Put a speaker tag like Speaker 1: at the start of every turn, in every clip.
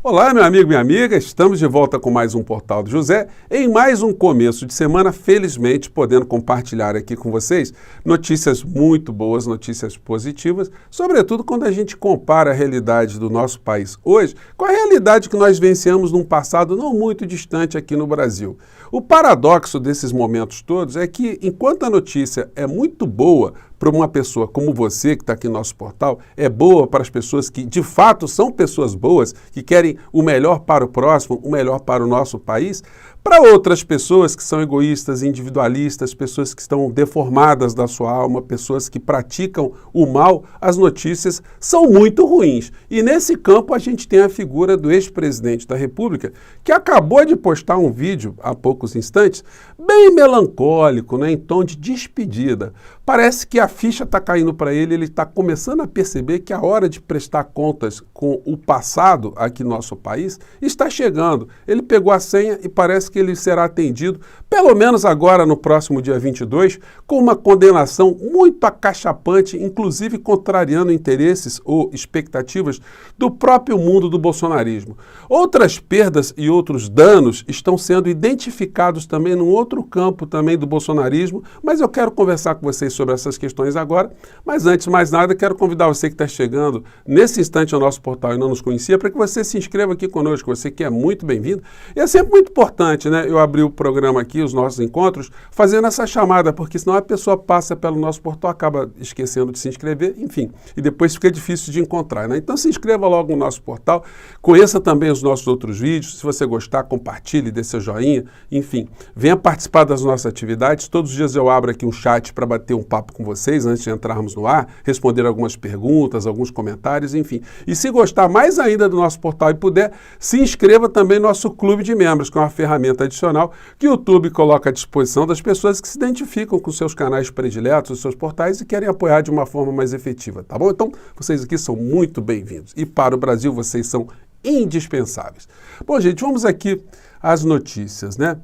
Speaker 1: Olá, meu amigo, minha amiga, estamos de volta com mais um Portal do José, em mais um começo de semana, felizmente podendo compartilhar aqui com vocês notícias muito boas, notícias positivas, sobretudo quando a gente compara a realidade do nosso país hoje com a realidade que nós vencemos num passado não muito distante aqui no Brasil. O paradoxo desses momentos todos é que, enquanto a notícia é muito boa para uma pessoa como você que está aqui no nosso portal, é boa para as pessoas que de fato são pessoas boas, que querem o melhor para o próximo, o melhor para o nosso país, para outras pessoas que são egoístas, individualistas, pessoas que estão deformadas da sua alma, pessoas que praticam o mal, as notícias são muito ruins. E nesse campo a gente tem a figura do ex-presidente da República, que acabou de postar um vídeo há poucos instantes, bem melancólico, né, em tom de despedida. Parece que a ficha está caindo para ele está começando a perceber que a hora de prestar contas com o passado aqui no nosso país está chegando. Ele pegou a senha e parece que ele será atendido, pelo menos agora no próximo dia 22, com uma condenação muito acachapante, inclusive contrariando interesses ou expectativas do próprio mundo do bolsonarismo. Outras perdas e outros danos estão sendo identificados também num outro campo também do bolsonarismo, mas eu quero conversar com vocês sobre essas questões agora. Mas antes de mais nada, quero convidar você que está chegando nesse instante ao nosso portal e não nos conhecia, para que você se inscreva aqui conosco, você que é muito bem-vindo. E é sempre muito importante, né, eu abrir o programa aqui, os nossos encontros, fazendo essa chamada, porque senão a pessoa passa pelo nosso portal, acaba esquecendo de se inscrever, enfim, e depois fica difícil de encontrar, né? Então se inscreva logo no nosso portal, conheça também os nossos outros vídeos, se você gostar, compartilhe, dê seu joinha, enfim, venha participar das nossas atividades. Todos os dias eu abro aqui um chat para bater um papo com vocês antes de entrarmos no ar, responder algumas perguntas, alguns comentários, enfim. E se gostar mais ainda do nosso portal e puder, se inscreva também no nosso clube de membros, que é uma ferramenta adicional que o YouTube coloca à disposição das pessoas que se identificam com seus canais prediletos, os seus portais e querem apoiar de uma forma mais efetiva, tá bom? Então, vocês aqui são muito bem-vindos. E para o Brasil, vocês são indispensáveis. Bom, gente, vamos aqui às notícias, né?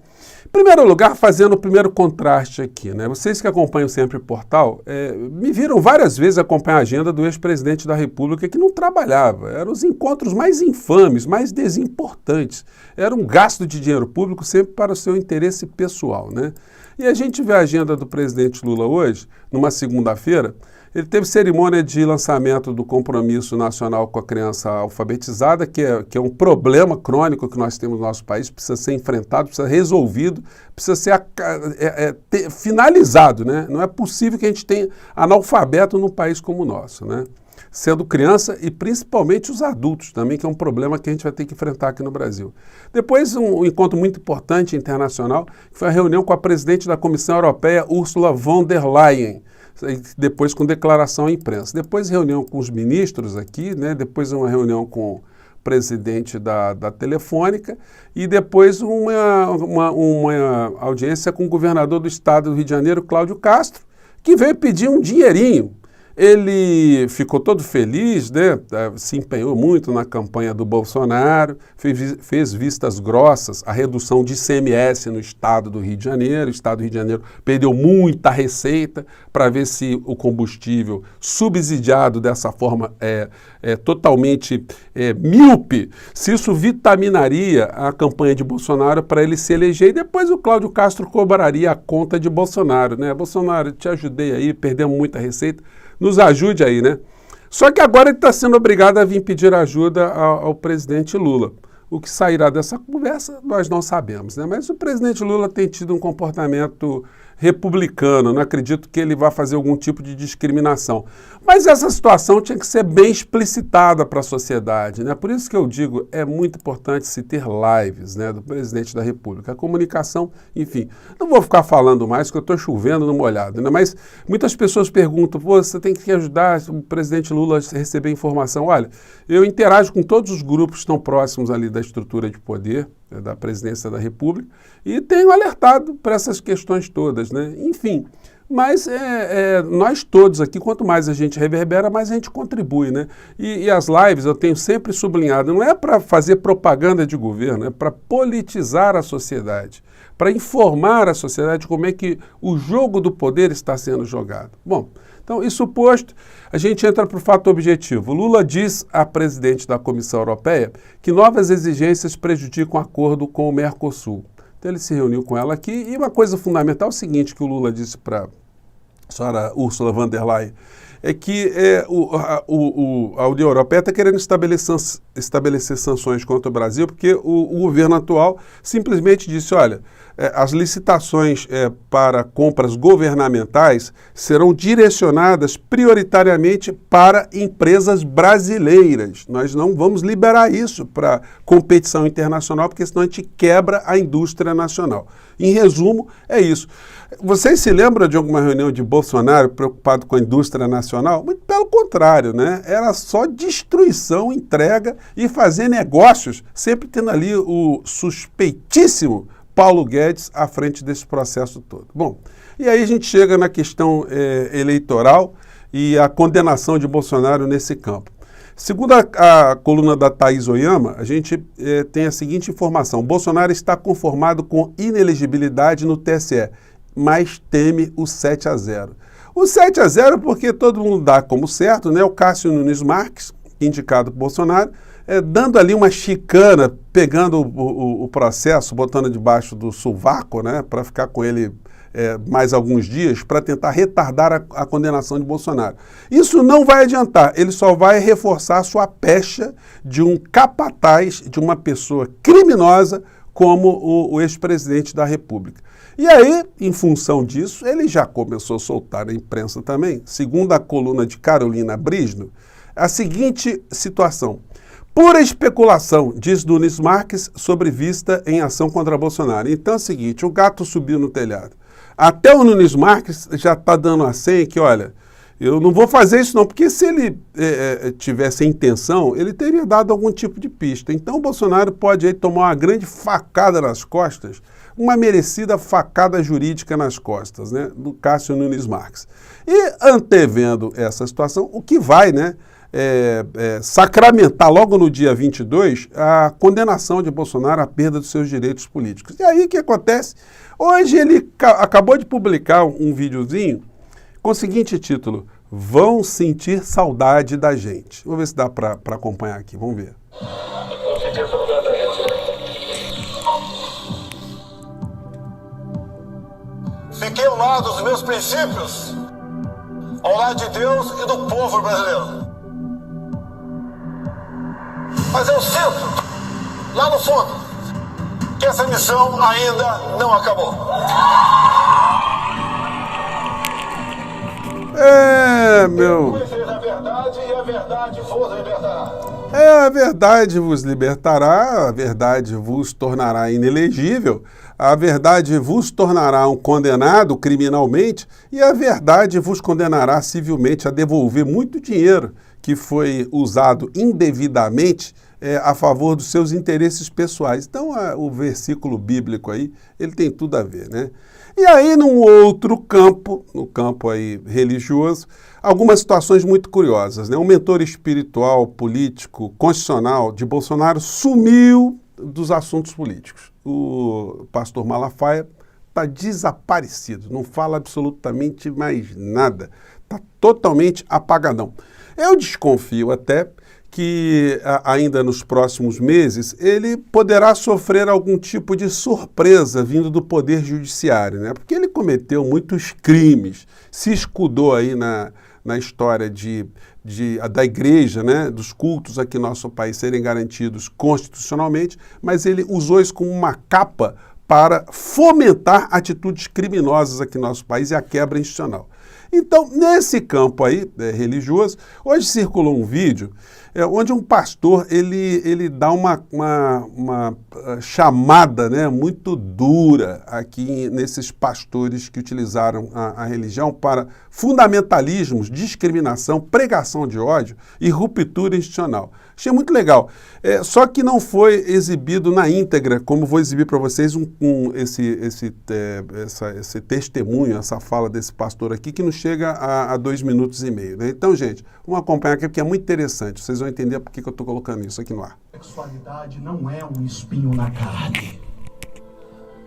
Speaker 1: Em primeiro lugar, fazendo o primeiro contraste aqui, né? Vocês que acompanham sempre o portal, me viram várias vezes acompanhar a agenda do ex-presidente da República que não trabalhava. Eram os encontros mais infames, mais desimportantes. Era um gasto de dinheiro público sempre para o seu interesse pessoal, né? E a gente vê a agenda do presidente Lula hoje, numa segunda-feira. Ele teve cerimônia de lançamento do Compromisso Nacional com a Criança Alfabetizada, que é um problema crônico que nós temos no nosso país, precisa ser enfrentado, precisa ser resolvido, precisa ser finalizado, né? Não é possível que a gente tenha analfabeto num país como o nosso, né? Sendo criança e principalmente os adultos também, que é um problema que a gente vai ter que enfrentar aqui no Brasil. Depois, um encontro muito importante internacional, que foi a reunião com a presidente da Comissão Europeia, Ursula von der Leyen, depois com declaração à imprensa. Depois reunião com os ministros aqui, né? Depois uma reunião com o presidente da Telefônica e depois uma audiência com o governador do estado do Rio de Janeiro, Cláudio Castro, que veio pedir um dinheirinho. Ele ficou todo feliz, né? Se empenhou muito na campanha do Bolsonaro, fez vistas grossas à redução de ICMS no estado do Rio de Janeiro. O estado do Rio de Janeiro perdeu muita receita para ver se o combustível subsidiado dessa forma totalmente míope, se isso vitaminaria a campanha de Bolsonaro para ele se eleger e depois o Cláudio Castro cobraria a conta de Bolsonaro, né? Bolsonaro, te ajudei aí, perdemos muita receita. Nos ajude aí, né? Só que agora ele está sendo obrigado a vir pedir ajuda ao presidente Lula. O que sairá dessa conversa, nós não sabemos, né? Mas o presidente Lula tem tido um comportamento republicano, não acredito que ele vá fazer algum tipo de discriminação. Mas essa situação tinha que ser bem explicitada para a sociedade, né? Por isso que eu digo, é muito importante se ter lives, né, do presidente da República. A comunicação, enfim, não vou ficar falando mais, porque eu estou chovendo no molhado, né? Mas muitas pessoas perguntam, pô, você tem que ajudar o presidente Lula a receber informação. Olha, eu interajo com todos os grupos que estão próximos ali da estrutura de poder, da presidência da República, e tenho alertado para essas questões todas, né? Enfim, mas nós todos aqui, quanto mais a gente reverbera, mais a gente contribui, né? E as lives, eu tenho sempre sublinhado, não é para fazer propaganda de governo, é para politizar a sociedade, para informar a sociedade como é que o jogo do poder está sendo jogado. Bom, Então, isso posto, a gente entra para o fato objetivo. Lula diz à presidente da Comissão Europeia que novas exigências prejudicam o acordo com o Mercosul. Então, ele se reuniu com ela aqui e uma coisa fundamental é o seguinte que o Lula disse para a senhora Ursula von der Leyen, é que a União Europeia está querendo estabelecer sanções contra o Brasil porque o governo atual simplesmente disse, olha, as licitações para compras governamentais serão direcionadas prioritariamente para empresas brasileiras. Nós não vamos liberar isso para competição internacional, porque senão a gente quebra a indústria nacional. Em resumo, é isso. Vocês se lembram de alguma reunião de Bolsonaro preocupado com a indústria nacional? Muito pelo contrário, né? Era só destruição, entrega e fazer negócios, sempre tendo ali o suspeitíssimo Paulo Guedes à frente desse processo todo. Bom, e aí a gente chega na questão eleitoral e a condenação de Bolsonaro nesse campo. Segundo a coluna da Thaís Oyama, a gente tem a seguinte informação. Bolsonaro está conformado com inelegibilidade no TSE, mas teme o 7-0. O 7-0 porque todo mundo dá como certo, né? O Cássio Nunes Marques, indicado por Bolsonaro, dando ali uma chicana, pegando o processo, botando debaixo do sovaco, né? Para ficar com ele mais alguns dias, para tentar retardar a condenação de Bolsonaro. Isso não vai adiantar, ele só vai reforçar a sua pecha de um capataz, de uma pessoa criminosa como o ex-presidente da República. E aí, em função disso, ele já começou a soltar na imprensa também, segundo a coluna de Carolina Brisno, a seguinte situação. Pura especulação, diz Nunes Marques, sobre vista em ação contra Bolsonaro. Então é o seguinte, o gato subiu no telhado. Até o Nunes Marques já está dando a senha que, olha, eu não vou fazer isso não, porque se ele tivesse a intenção, ele teria dado algum tipo de pista. Então o Bolsonaro pode aí tomar uma grande facada nas costas, uma merecida facada jurídica nas costas, né, do Cássio Nunes Marques. E antevendo essa situação, o que vai, né, sacramentar logo no dia 22 a condenação de Bolsonaro à perda dos seus direitos políticos. E aí o que acontece? Hoje ele acabou de publicar um videozinho com o seguinte título, Vão sentir saudade da gente. Vou ver se dá para acompanhar aqui, vamos ver.
Speaker 2: Fiquei ao lado dos meus princípios, ao lado de Deus e do povo brasileiro. Mas eu sinto, lá no fundo, que essa missão ainda não acabou. Conheceis a verdade e a verdade vos libertará.
Speaker 1: A verdade vos libertará, a verdade vos tornará inelegível, a verdade vos tornará um condenado criminalmente e a verdade vos condenará civilmente a devolver muito dinheiro que foi usado indevidamente a favor dos seus interesses pessoais. Então, o versículo bíblico aí, ele tem tudo a ver, né? E aí, num outro campo, no campo aí religioso, algumas situações muito curiosas, né? Um mentor espiritual, político, constitucional de Bolsonaro sumiu dos assuntos políticos. O pastor Malafaia está desaparecido, não fala absolutamente mais nada, está totalmente apagadão. Eu desconfio até que ainda nos próximos meses ele poderá sofrer algum tipo de surpresa vindo do Poder Judiciário, né? Porque ele cometeu muitos crimes, se escudou aí na história da igreja, né? Dos cultos aqui no nosso país serem garantidos constitucionalmente, mas ele usou isso como uma capa para fomentar atitudes criminosas aqui no nosso país e a quebra institucional. Então, nesse campo aí religioso, hoje circulou um vídeo onde um pastor ele dá uma chamada, né, muito dura aqui nesses pastores que utilizaram a religião para fundamentalismos, discriminação, pregação de ódio e ruptura institucional. Achei muito legal. Só que não foi exibido na íntegra, como vou exibir para vocês esse testemunho, essa fala desse pastor aqui, que nos chega a 2 minutos e meio. Né? Então, gente, vamos acompanhar aqui, porque é muito interessante. Vocês vão entender por que eu estou colocando isso aqui no ar.
Speaker 3: Sexualidade não é um espinho na carne.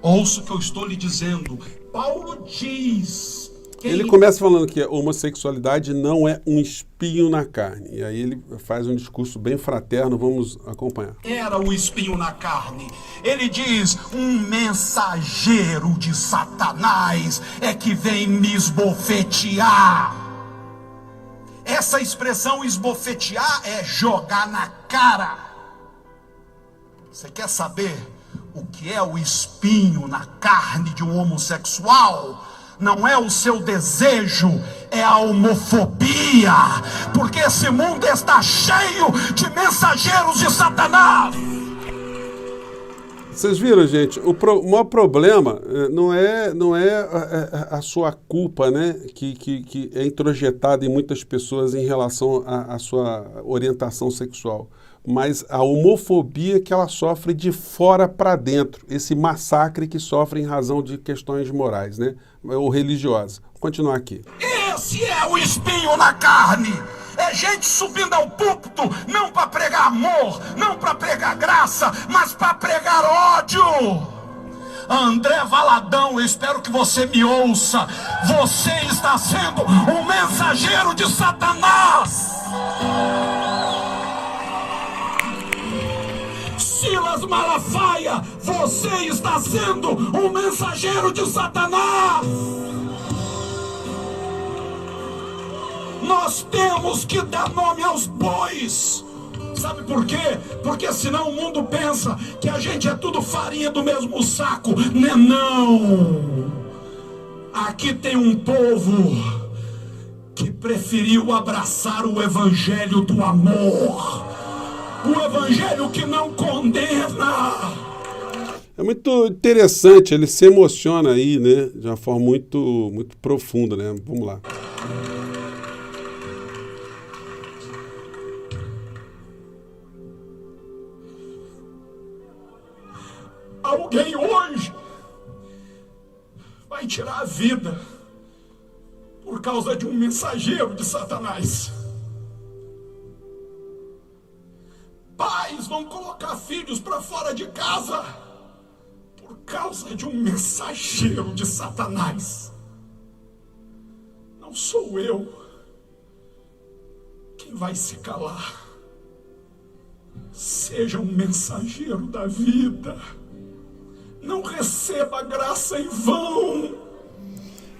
Speaker 3: Ouça o que eu estou lhe dizendo. Paulo diz
Speaker 1: Ele começa falando que a homossexualidade não é um espinho na carne. E aí ele faz um discurso bem fraterno, vamos acompanhar.
Speaker 3: Era o espinho na carne. Ele diz, um mensageiro de Satanás é que vem me esbofetear. Essa expressão esbofetear é jogar na cara. Você quer saber o que é o espinho na carne de um homossexual? Não é o seu desejo, é a homofobia, porque esse mundo está cheio de mensageiros de Satanás.
Speaker 1: Vocês viram, gente? O maior problema não é a sua culpa, né? Que é introjetada em muitas pessoas em relação à sua orientação sexual, mas a homofobia que ela sofre de fora para dentro, esse massacre que sofre em razão de questões morais, né? Ou religiosas. Vou continuar aqui.
Speaker 3: Esse é o espinho na carne. É gente subindo ao púlpito, não para pregar amor, não para pregar graça, mas para pregar ódio. André Valadão, eu espero que você me ouça. Você está sendo um mensageiro de Satanás. Silas Malafaia, você está sendo um mensageiro de Satanás. Nós temos que dar nome aos bois. Sabe por quê? Porque senão o mundo pensa que a gente é tudo farinha do mesmo saco. Né, não. Aqui tem um povo que preferiu abraçar o evangelho do amor. O evangelho que não condena.
Speaker 1: É muito interessante, ele se emociona aí, né? De uma forma muito profunda, né? Vamos lá.
Speaker 3: Alguém hoje vai tirar a vida por causa de um mensageiro de Satanás. Pais vão colocar filhos para fora de casa por causa de um mensageiro de Satanás. Não sou eu quem vai se calar. Seja um mensageiro da vida. Não receba graça em vão.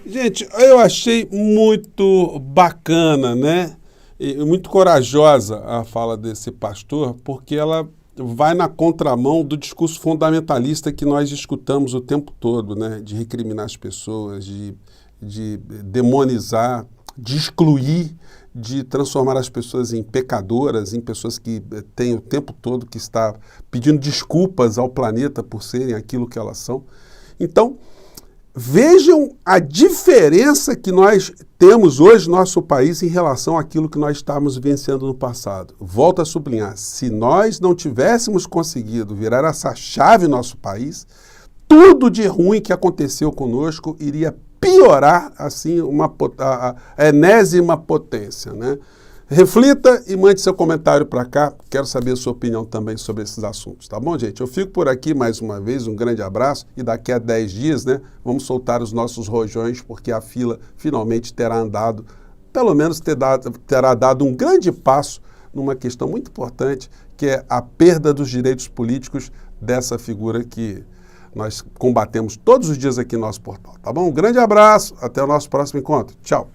Speaker 1: Gente, eu achei muito bacana, né? E muito corajosa a fala desse pastor, porque ela vai na contramão do discurso fundamentalista que nós escutamos o tempo todo, né? De recriminar as pessoas, de demonizar, de excluir, de transformar as pessoas em pecadoras, em pessoas que têm o tempo todo que está pedindo desculpas ao planeta por serem aquilo que elas são. Então, vejam a diferença que nós temos hoje no nosso país em relação àquilo que nós estávamos vivenciando no passado. Volto a sublinhar, se nós não tivéssemos conseguido virar essa chave no nosso país, tudo de ruim que aconteceu conosco iria piorar assim a enésima potência, né? Reflita e mande seu comentário para cá. Quero saber a sua opinião também sobre esses assuntos, tá bom, gente? Eu fico por aqui mais uma vez, um grande abraço e daqui a 10 dias, né, vamos soltar os nossos rojões porque a fila finalmente terá andado, pelo menos terá dado um grande passo numa questão muito importante, que é a perda dos direitos políticos dessa figura que nós combatemos todos os dias aqui no nosso portal, tá bom? Um grande abraço, até o nosso próximo encontro. Tchau!